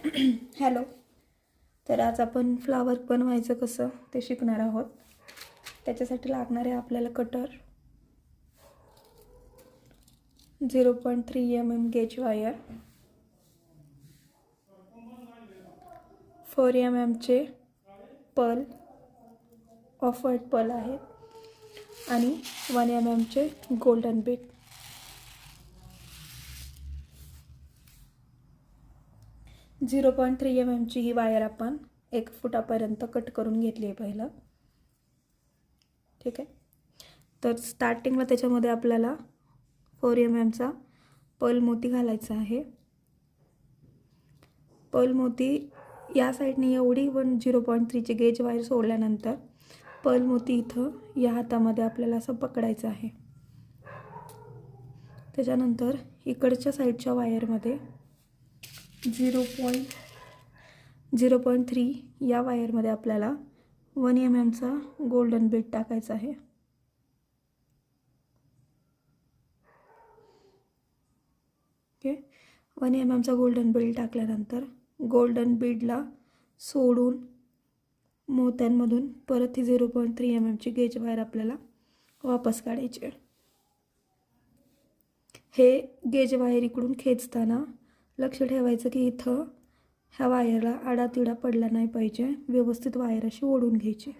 Hello. तर आज आपण फ्लावर बनवायचं कसं ते शिकणार आहोत. त्याच्यासाठी लागणार आहे आपल्याला cutter, 0.3 mm gauge wire, 4 mm चे पर्ल, ऑफ व्हाईट पर्ल आहेत आणि 1 mm चे गोल्डन बीट. 0.3 mm ची ही वायर आपण 1 फुटापर्यंत कट करून घेतली आहे पहिलं. ठीक आहे. तर स्टार्टिंगला त्याच्यामध्ये आपल्याला 4 mm चा पर्ल मोती घालायचा आहे. पर्ल मोती या साईडने एवढी 0.3 ची गेज वायर सोडल्यानंतर पर्ल मोती इथं या हातामध्ये आपल्याला असं पकडायचं आहे. त्याच्यानंतर इकडच्या साईडच्या वायरमध्ये 0.3 या वायरमध्ये आपल्याला 1 mm चा गोल्डन बीट टाकायचा आहे. ओके. 1 mm चा गोल्डन बीड टाकल्यानंतर गोल्डन बीडला सोडून मोत्यांमधून परत ही 0.3 mm ची गेज वायर आपल्याला वापस काढायची आहे. हे गेज वायर इकडून खेचताना लक्ष ठेवायचं की इथं ह्या वायरला आडातिडा पडला नाही पाहिजे. व्यवस्थित वायर अशी ओढून घ्यायची.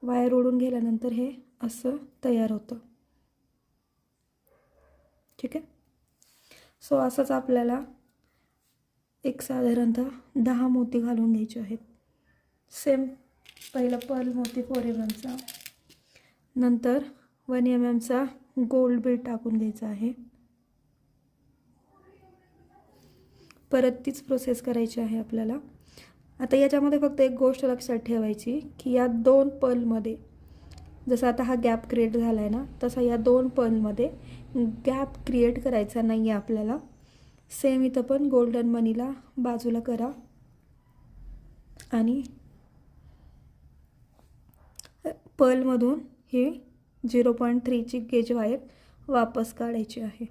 वायर ओढून गेल्यानंतर हे असं तयार होतं. ठीक आहे. सो असंच आपल्याला एक साधारणतः 10 मोती घालून घ्यायचे आहेत. सेम पहिलं पर्ल मोती 4 mm चा, नंतर 1 mm चा गोल्ड बीड टाकून घ्यायचा आहे. परत तीच प्रोसेस करायची आहे आपल्याला. आता याच्यामध्ये फक्त एक गोष्ट लक्षात ठेवायची की या 2 पर्लमध्ये जसं आता हा गॅप क्रिएट झाला आहे ना, तसा या 2 पर्लमध्ये गॅप क्रिएट करायचा नाही आहे आपल्याला. सेम इथं पण गोल्डन मनीला बाजूला करा आणि पर्लमधून ही 0.3 ची गेज वायर वापस काढायची आहे.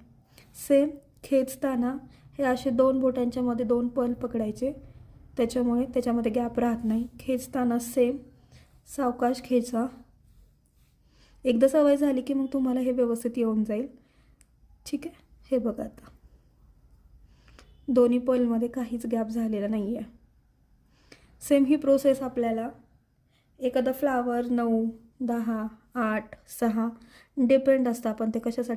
सेम खेचताना हे असे 2 बोटांच्या मध्ये 2 पर्ल पकडायचे, त्याच्यामुळे त्याच्यामध्ये गॅप राहत नाही. खेचताना सेम सावकाश खेचा. एकदा सवय झाली की मग तुम्हाला हे व्यवस्थित येऊन जाईल. ठीक आहे. हे बघा आता दोन्ही पर्लमध्ये काहीच गॅप झालेला नाही आहे. सेम ही प्रोसेस आपल्याला एखादा फ्लावर 9, 10, 8, 6 डिपेंड असतं आपण ते कशासाठी